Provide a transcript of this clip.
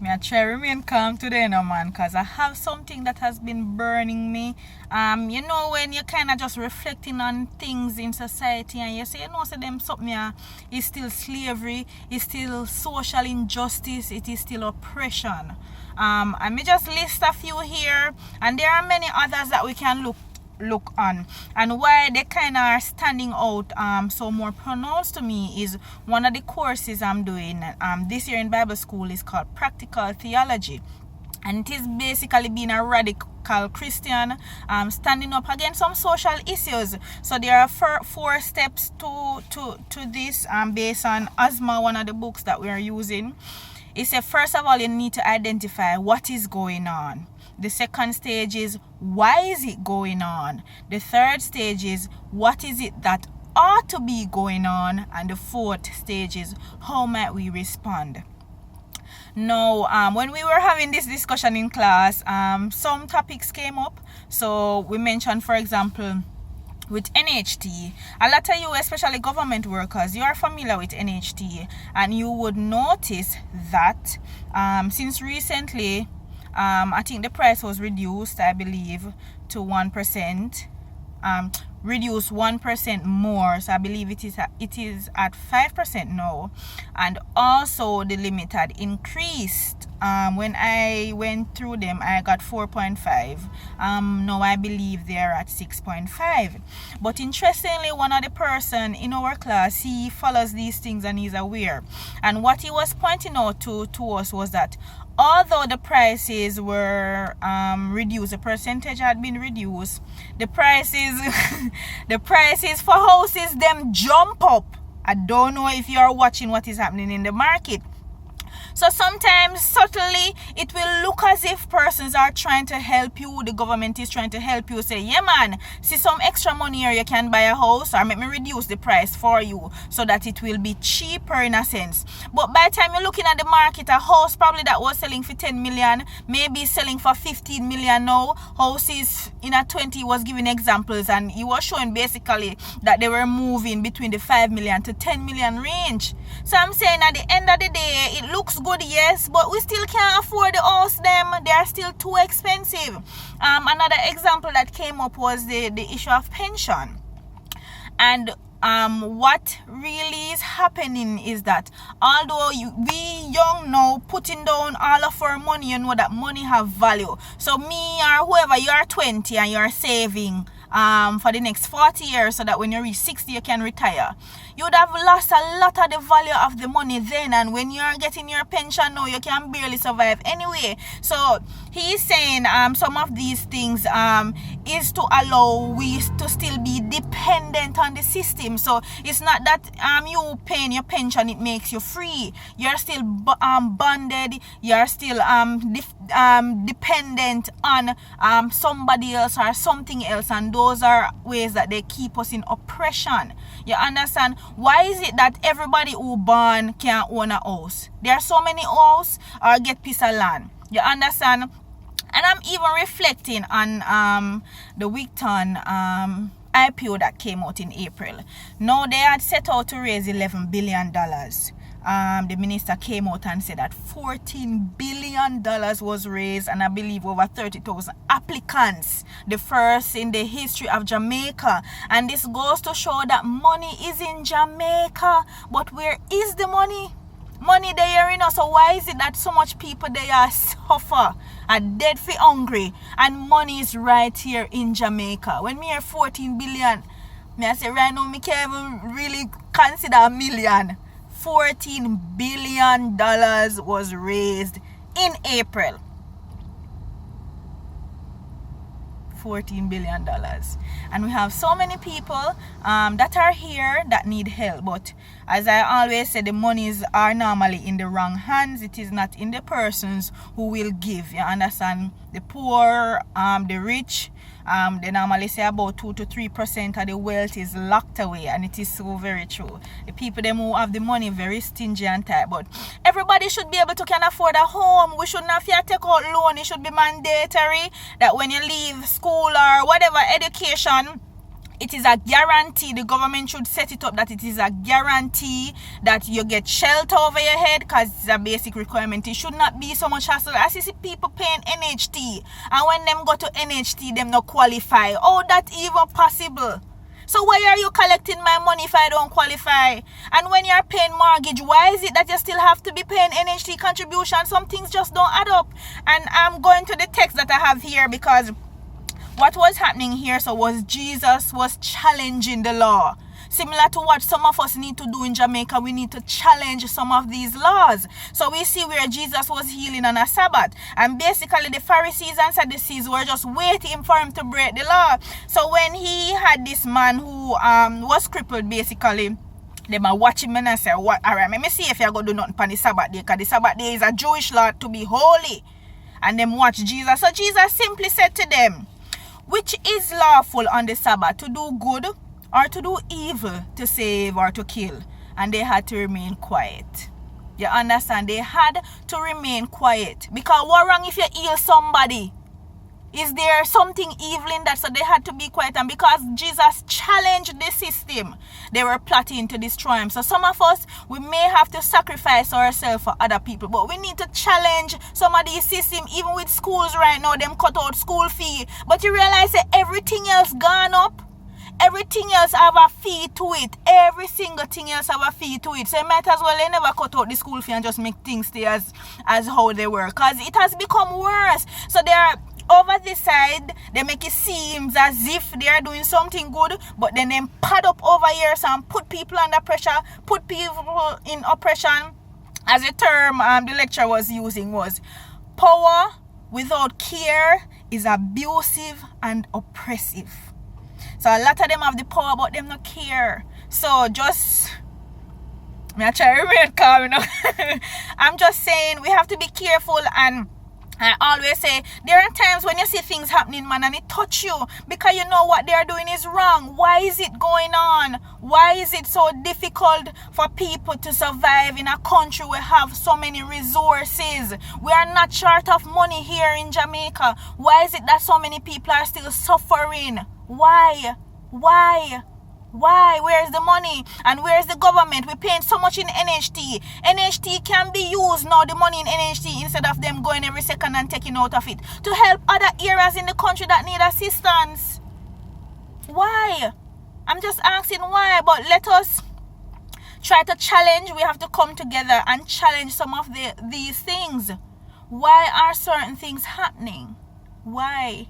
Me I try remain calm today, no man, cause I have something that has been burning me. You know when you kind of just reflecting on things in society and you say, so them something is still slavery, is still social injustice, it is still oppression. And me just list a few here, and there are many others that we can look on, and why they kind of are standing out so more pronounced to me is one of the courses I'm doing this year in Bible school is called Practical Theology, and it is basically being a radical Christian standing up against some social issues. So there are four steps to this based on Asma, one of the books that we are using. It says first of all you need to identify what is going on. The second stage is why is it going on? The third stage is what is it that ought to be going on? And the fourth stage is how might we respond? Now, when we were having this discussion in class, some topics came up. So we mentioned, for example, with NHT, a lot of you, especially government workers, you are familiar with NHT, and you would notice that since recently, I think the price was reduced, I believe, to 1%. Reduced 1% more, so I believe it is at 5% now, and also the limit had increased. When I went through them, I got 4.5. Now I believe they're at 6.5. But interestingly, one of the person in our class, he follows these things and he's aware. And what he was pointing out to us was that although the prices were reduced, the percentage had been reduced, the prices the prices for houses them jump up. I don't know if you are watching what is happening in the market. So sometimes subtly it will look as if persons are trying to help you, the government is trying to help you, say, yeah man, see some extra money here, you can buy a house, or let me reduce the price for you so that it will be cheaper in a sense. But by the time you're looking at the market, a house probably that was selling for 10 million, maybe selling for 15 million now. Houses in a 20 was giving examples, and he was showing basically that they were moving between the 5 million to 10 million range. So I'm saying at the end of the day, it looks good, yes, but we still can't afford the house them. They are still too expensive. Another example that came up was the issue of pension. And what really is happening is that although we young now putting down all of our money, you know that money have value. So me or whoever, you are 20 and you are saving for the next 40 years so that when you reach 60 you can retire. You would have lost a lot of the value of the money then, and when you are getting your pension now, you can barely survive anyway. So he is saying some of these things is to allow we to still be dependent on the system. So it's not that you paying your pension, it makes you free. You're still bonded, you're still dependent on somebody else or something else, and those are ways that they keep us in oppression. You understand? Why is it that everybody who born can own a house? There are so many houses or get piece of land. You understand? And I'm even reflecting on the Wigton IPO that came out in April. Now they had set out to raise $11 billion. The minister came out and said that $14 billion was raised, and I believe over 30,000 applicants, the first in the history of Jamaica. And this goes to show that money is in Jamaica, but where is the money? Money there, you know. So why is it that so much people they are suffer, are dead for hungry, and money is right here in Jamaica? When me hear 14 billion, me I say right now me can't even really consider a million. $14 billion was raised in April. $14 billion. And we have so many people that are here that need help. But as I always say, the monies are normally in the wrong hands. It is not in the persons who will give. You understand? The poor, the rich, they normally say about 2 to 3% of the wealth is locked away, and it is so very true. The people them who have the money very stingy and tight, but everybody should be able to can afford a home. We shouldn't have to take out loan. It should be mandatory that when you leave school or whatever education, it is a guarantee. The government should set it up that it is a guarantee that you get shelter over your head, because it's a basic requirement. It should not be so much hassle. As you see people paying NHT, and when them go to NHT, them not qualify. Oh, that even possible? So why are you collecting my money if I don't qualify? And when you're paying mortgage, why is it that you still have to be paying NHT contribution? Some things just don't add up. And I'm going to the text that I have here, because what was happening here was Jesus was challenging the law. Similar to what some of us need to do in Jamaica, we need to challenge some of these laws. So we see where Jesus was healing on a Sabbath. And basically the Pharisees and Sadducees were just waiting for him to break the law. So when he had this man who was crippled, basically, they might watch him and say, "What? Alright, let me see if you're going to do nothing on the Sabbath day, because the Sabbath day is a Jewish law to be holy." And them watch Jesus. So Jesus simply said to them, "Which is lawful on the Sabbath, to do good or to do evil, to save or to kill?" And they had to remain quiet. You understand? They had to remain quiet. Because what wrong if you heal somebody? Is there something evil in that? So they had to be quiet. And because Jesus challenged the system, they were plotting to destroy him. So some of us, we may have to sacrifice ourselves for other people. But we need to challenge some of these systems. Even with schools right now, them cut out school fee. But you realize that everything else gone up. Everything else have a fee to it. Every single thing else have a fee to it. So you might as well they never cut out the school fee and just make things stay as how they were. Because it has become worse. So they are over this side, they make it seem as if they are doing something good, but then they pad up over here and put people under pressure, put people in oppression. As a term the lecturer was using was, power without care is abusive and oppressive. So a lot of them have the power, but them not care. So just, I try to remain calm, you know. I'm just saying we have to be careful. And I always say there are times when you see things happening, man, and it touch you because you know what they are doing is wrong. Why is it going on? Why is it so difficult for people to survive in a country where we have so many resources? We are not short of money here in Jamaica. Why is it that so many people are still suffering? Why? Where's the money? And where's the government? We're paying so much in NHT. NHT can be used now, the money in NHT, instead of them going every second and taking out of it, to help other areas in the country that need assistance. Why? I'm just asking why. But let us try to challenge. We have to come together and challenge some of these things. Why are certain things happening? Why?